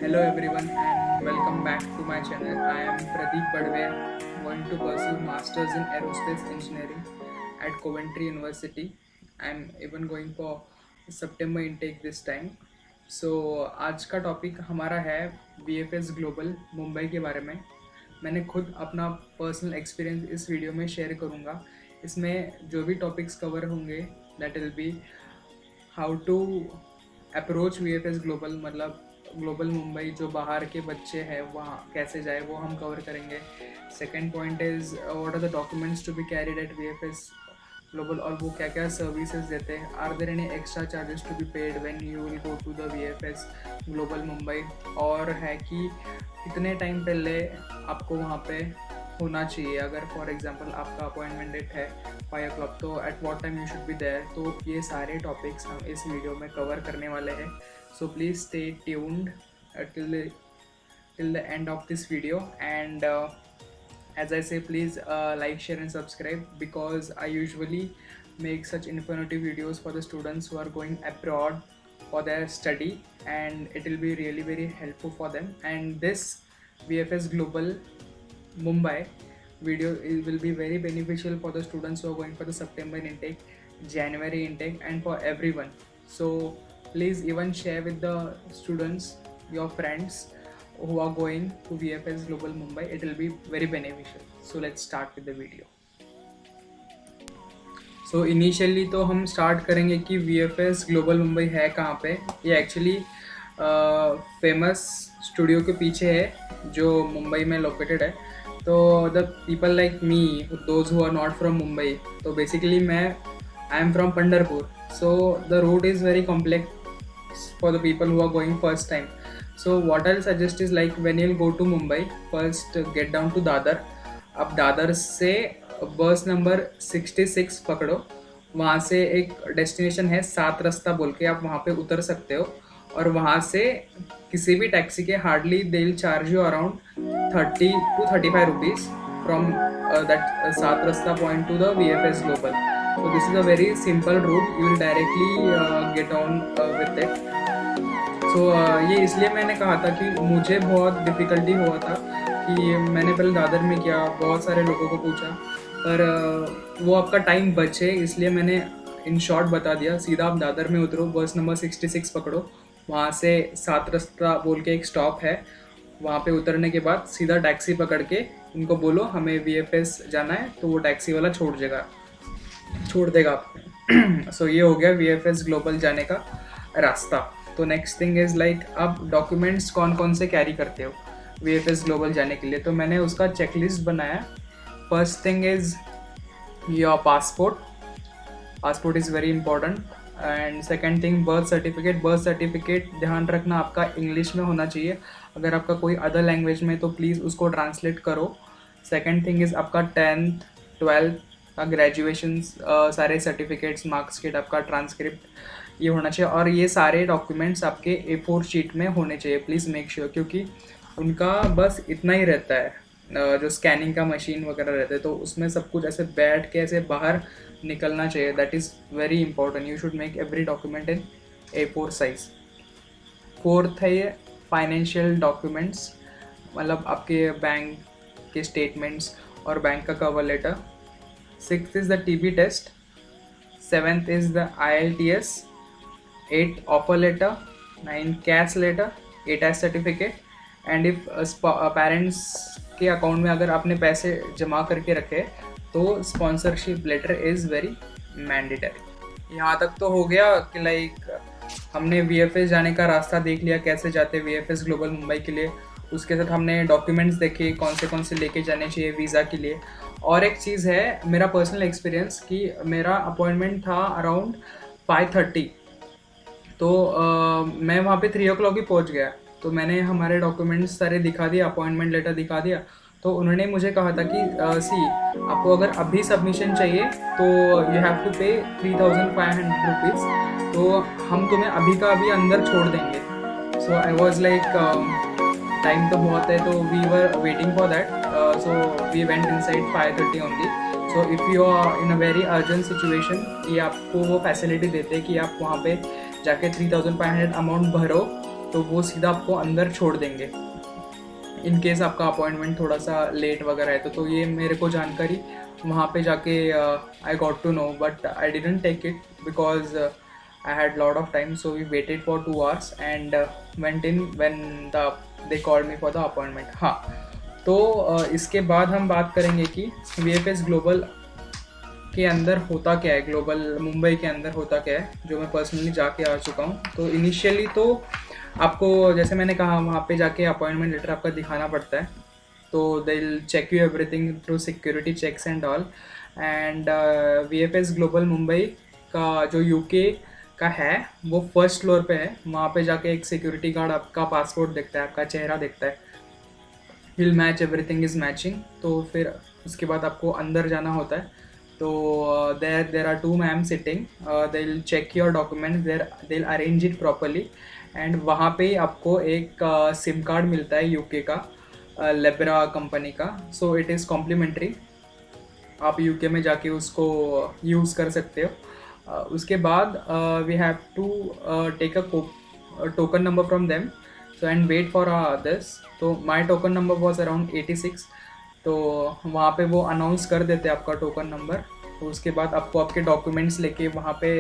Hello everyone and welcome back to my channel. I am Pradeep Badwe, going to pursue Masters in Aerospace Engineering at Coventry University. I'm even going for September intake this time. So आज का topic हमारा है VFS global Mumbai के बारे में. मैंने खुद अपना पर्सनल एक्सपीरियंस इस वीडियो में शेयर करूँगा. इसमें जो भी टॉपिक्स कवर होंगे that will be how to approach VFS global, मतलब ग्लोबल मुंबई जो बाहर के बच्चे हैं वहाँ कैसे जाए वो हम कवर करेंगे. Second point is what are the documents to be carried at VFS global और वो क्या क्या सर्विसेज देते हैं. Are there any extra charges to be paid when you will go to the VFS global Mumbai, और है कि कितने टाइम पहले आपको वहाँ पे होना चाहिए. अगर फॉर एग्जांपल आपका अपॉइंटमेंट डेट है 5 o'clock तो at what time you should be there. तो ये सारे टॉपिक्स हम इस वीडियो में कवर करने वाले हैं. So please stay tuned till the end of this video, and as I say, please like, share and subscribe, because I usually make such informative videos for the students who are going abroad for their study, and it will be really very helpful for them. And this VFS Global Mumbai video will be very beneficial for the students who are going for the September intake, January intake, and for everyone. So please even share with the students, your friends who are going to VFS Global Mumbai. It will be very beneficial. So let's start with the video. So initially तो हम start करेंगे कि VFS Global Mumbai है कहाँ पे. ये actually famous studio के पीछे है जो मुंबई में located है. तो the people like me, those who are not from Mumbai, तो basically I am from Pandharpur. So the route is very complex for the people who are going first time. So what I'll suggest is, like, when you'll go to Mumbai, first get down to Dadar. अब दादर से बस number 66 पकड़ो. वहाँ से एक destination है 7 रास्ता बोल के, आप वहाँ पे उतर सकते हो. और वहाँ से किसी भी टैक्सी के hardly they will charge you around 30 to 35 rupees from that 7 रास्ता point to the VFS Global. So this is a very simple route. You will directly get on with it. So ये इसलिए मैंने कहा था कि मुझे बहुत डिफ़िकल्टी हुआ था कि मैंने पहले दादर में किया, बहुत सारे लोगों को पूछा, पर वो आपका टाइम बचे इसलिए मैंने इन शॉर्ट बता दिया. सीधा आप दादर में उतरो, बस नंबर 66 पकड़ो. वहाँ से 7 रास्ता बोल के एक स्टॉप है. वहाँ पे उतरने के बाद सीधा टैक्सी पकड़ के उनको बोलो हमें VFS जाना है, तो वो टैक्सी वाला छोड़ देगा आपको. सो ये हो गया VFS ग्लोबल जाने का रास्ता. तो नेक्स्ट थिंग इज़, लाइक, आप डॉक्यूमेंट्स कौन कौन से कैरी करते हो VFS ग्लोबल जाने के लिए. तो मैंने उसका चेकलिस्ट बनाया. First thing is your passport is very important. And second thing birth certificate ध्यान रखना आपका इंग्लिश में होना चाहिए. अगर आपका कोई अदर लैंग्वेज में तो प्लीज़ उसको ट्रांसलेट करो. सेकेंड थिंग इज़ आपका 10th 12th का ग्रेजुएशन सारे सर्टिफिकेट्स, मार्क्सशीट, आपका ट्रांसक्रिप्ट, ये होना चाहिए. और ये सारे डॉक्यूमेंट्स आपके A4 शीट में होने चाहिए. प्लीज़ मेक श्योर, क्योंकि उनका बस इतना ही रहता है, जो स्कैनिंग का मशीन वगैरह रहता है, तो उसमें सब कुछ ऐसे बैठ के ऐसे बाहर निकलना चाहिए. That is very important. You should make every document in A4 size. Fourth है ये फाइनेंशियल डॉक्यूमेंट्स, मतलब आपके बैंक के स्टेटमेंट्स और बैंक का cover letter. 6th is the TB test. 7th is the IELTS. 8th offer letter. 9th cash letter. 8th certificate. And if parents के account में अगर आपने पैसे जमा करके रखे तो sponsorship letter is very mandatory. यहाँ तक तो हो गया कि लाइक हमने VFS जाने का रास्ता देख लिया, कैसे जाते VFS ग्लोबल मुंबई के लिए. उसके साथ हमने डॉक्यूमेंट्स देखे कौन से लेके जाने चाहिए वीज़ा के लिए. और एक चीज़ है, मेरा पर्सनल एक्सपीरियंस, कि मेरा अपॉइंटमेंट था अराउंड 5:30. तो मैं वहाँ पे 3 o'clock ही पहुँच गया. तो मैंने हमारे डॉक्यूमेंट्स सारे दिखा दिया, अपॉइंटमेंट लेटर दिखा दिया. तो उन्होंने मुझे कहा था कि आपको अगर अभी सबमिशन चाहिए तो यू हैव टू पे 3,500 रुपीज़. तो हम तुम्हें अभी का अभी अंदर छोड़ देंगे. So I was like time तो बहुत है, तो we were waiting for that. So we went inside 5:30 only. So if you are in a very urgent situation, ये आपको वो फैसिलिटी देते हैं कि आप वहाँ पे जाके 3,500 अमाउंट भरो तो वो सीधा आपको अंदर छोड़ देंगे इन केस आपका अपॉइंटमेंट थोड़ा सा लेट वगैरह है तो ये मेरे को जानकारी वहाँ पे जाके I got to know, but I didn't take it because I had lot of time, so we waited for 2 hours and went in when they called me for the appointment. हाँ, तो इसके बाद हम बात करेंगे कि VFS ग्लोबल के अंदर होता क्या है, ग्लोबल मुंबई के अंदर होता क्या है, जो मैं पर्सनली जाके आ चुका हूँ. तो इनिशियली तो आपको जैसे मैंने कहा वहाँ पे जाके अपॉइंटमेंट लेटर आपका दिखाना पड़ता है. तो they will check you everything through security checks and all. And VFS global Mumbai का जो UK का है वो फर्स्ट फ्लोर पे है. वहाँ पे जाके एक सिक्योरिटी गार्ड आपका पासपोर्ट देखता है, आपका चेहरा देखता है, will match, everything is matching. तो फिर उसके बाद आपको अंदर जाना होता है. तो there are 2 ma'am sitting, they will check your document, they will arrange it properly. And वहाँ पे आपको एक सिम कार्ड मिलता है UK का, लेब्रा कंपनी का. सो इट इज़ कॉम्प्लीमेंट्री, आप UK में जाके उसको यूज़ कर सकते हो. उसके बाद we have to take a token number from them, so and wait for this. तो my token number was around 86. तो वहाँ पे वो अनाउंस कर देते हैं आपका टोकन नंबर. तो उसके बाद आपको आपके डॉक्यूमेंट्स लेके वहाँ पे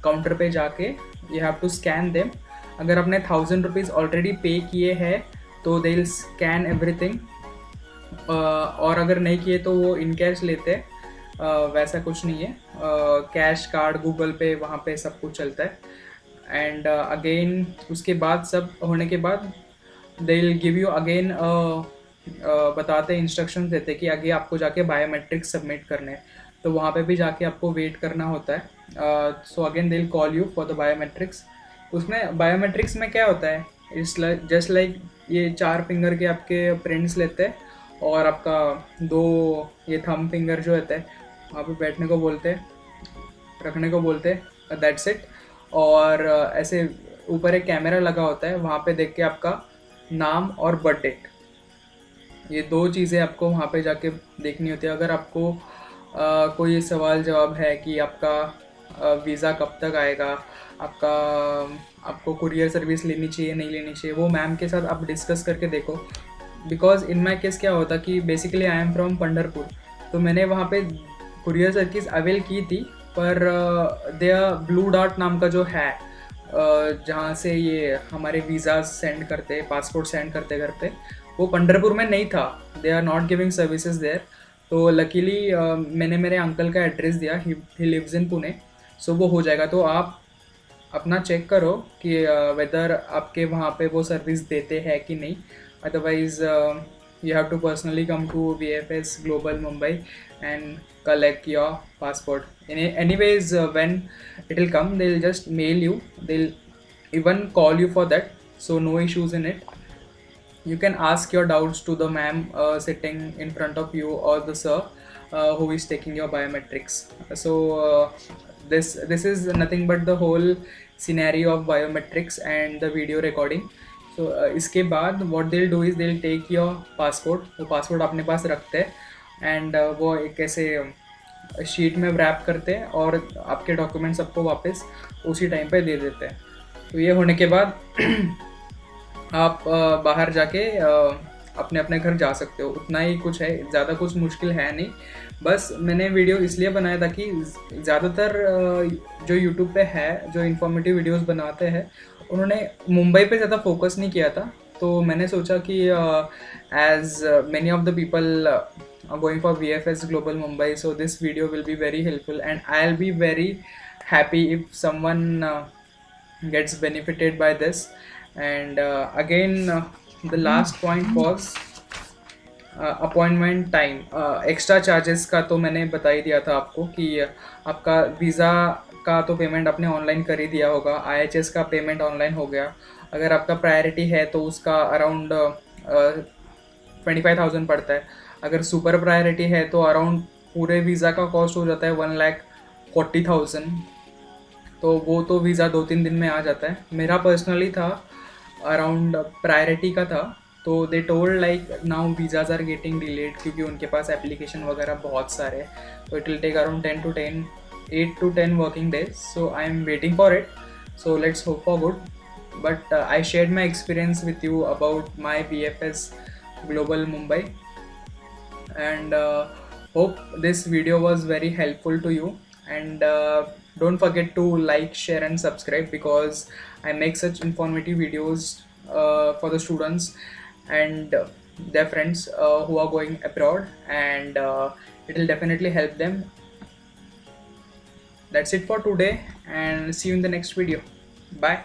काउंटर पे जाके you have to scan them. अगर आपने 1000 रुपीज़ ऑलरेडी पे किए हैं तो दे विल स्कैन एवरीथिंग, और अगर नहीं किए तो वो इन कैश लेते हैं. वैसा कुछ नहीं है, कैश, कार्ड, गूगल पे, वहाँ पे सब कुछ चलता है. एंड अगेन उसके बाद सब होने के बाद they will give you again बताते इंस्ट्रक्शन देते कि आगे आपको जाके बायोमेट्रिक्स सबमिट करने हैं. तो वहाँ पे भी जाके आपको वेट करना होता है. So again they will call you for the biometrics. उसमें बायोमेट्रिक्स में क्या होता है, इट्स जस्ट लाइक ये 4 फिंगर के आपके प्रिंट्स लेते हैं और आपका 2 ये थंब फिंगर जो होता है वहाँ पे बैठने को बोलते हैं, रखने को बोलते हैं, दैट्स इट. और ऐसे ऊपर एक कैमरा लगा होता है, वहाँ पे देख के आपका नाम और बर्थ डेट, ये 2 चीज़ें आपको वहाँ पे जाके देखनी होती है. अगर आपको कोई सवाल जवाब है कि आपका वीज़ा कब तक आएगा, आपको कुरियर सर्विस लेनी चाहिए नहीं लेनी चाहिए, वो मैम के साथ आप डिस्कस करके देखो. बिकॉज इन माई केस क्या होता कि basically I am from Pandharpur, तो मैंने वहाँ पे कुरियर सर्विस अवेल की थी, पर देयर ब्लू डॉट नाम का जो है जहाँ से ये हमारे वीज़ाज सेंड करते, पासपोर्ट सेंड करते करते, वो पंढरपुर में नहीं था. They are not giving services there. तो लकीली मैंने मेरे अंकल का एड्रेस दिया, ही लिव्स इन पुणे, सो वो हो जाएगा. तो आप अपना चेक करो कि वेदर आपके वहाँ पे वो सर्विस देते हैं कि नहीं. Otherwise, you have to personally come to VFS Global Mumbai and collect your passport. Anyways, when it will come, they'll just mail you. They'll even call you for that. So no issues in it. You can ask your doubts to the ma'am sitting in front of you or the sir who is taking your biometrics. So this is nothing but the whole scenario of biometrics and the video recording. So इसके बाद what they will do is they will take your passport. वो passport अपने पास रखते हैं and वो एक ऐसे शीट में रैप करते हैं और आपके डॉक्यूमेंट्स आपको वापस उसी टाइम पे दे देते हैं. तो ये होने के बाद आप बाहर जाके अपने अपने घर जा सकते हो. उतना ही कुछ है, ज़्यादा कुछ मुश्किल है नहीं. बस मैंने वीडियो इसलिए बनाया था कि ज़्यादातर जो यूट्यूब पे है, जो इन्फॉर्मेटिव वीडियोस बनाते हैं, उन्होंने मुंबई पे ज़्यादा फोकस नहीं किया था. तो मैंने सोचा कि as many of the people are going for VFS Global Mumbai, so this video will be very helpful and I'll be very happy if someone gets benefited by this. And again, the last point was appointment time. Extra charges का तो मैंने बता ही दिया था आपको कि आपका visa का तो पेमेंट आपने ऑनलाइन कर ही दिया होगा, IHS का पेमेंट ऑनलाइन हो गया. अगर आपका प्रायोरिटी है तो उसका अराउंड 25,000 पड़ता है. अगर सुपर प्रायोरिटी है तो अराउंड पूरे वीज़ा का कॉस्ट हो जाता है 1,40,000. तो वो तो वीज़ा 2-3 दिन में आ जाता है. मेरा पर्सनली था अराउंड प्रायोरिटी का था, तो they told like now visas are getting delayed क्योंकि उनके पास एप्लीकेशन वगैरह बहुत सारे हैं. तो it will take around 8 to 10 working days. So I am waiting for it. So let's hope for good. but I shared my experience with you about my VFS Global Mumbai, and hope this video was very helpful to you. And don't forget to like, share and subscribe, because I make such informative videos for the students and their friends who are going abroad, and it will definitely help them. That's it for today, and see you in the next video. Bye.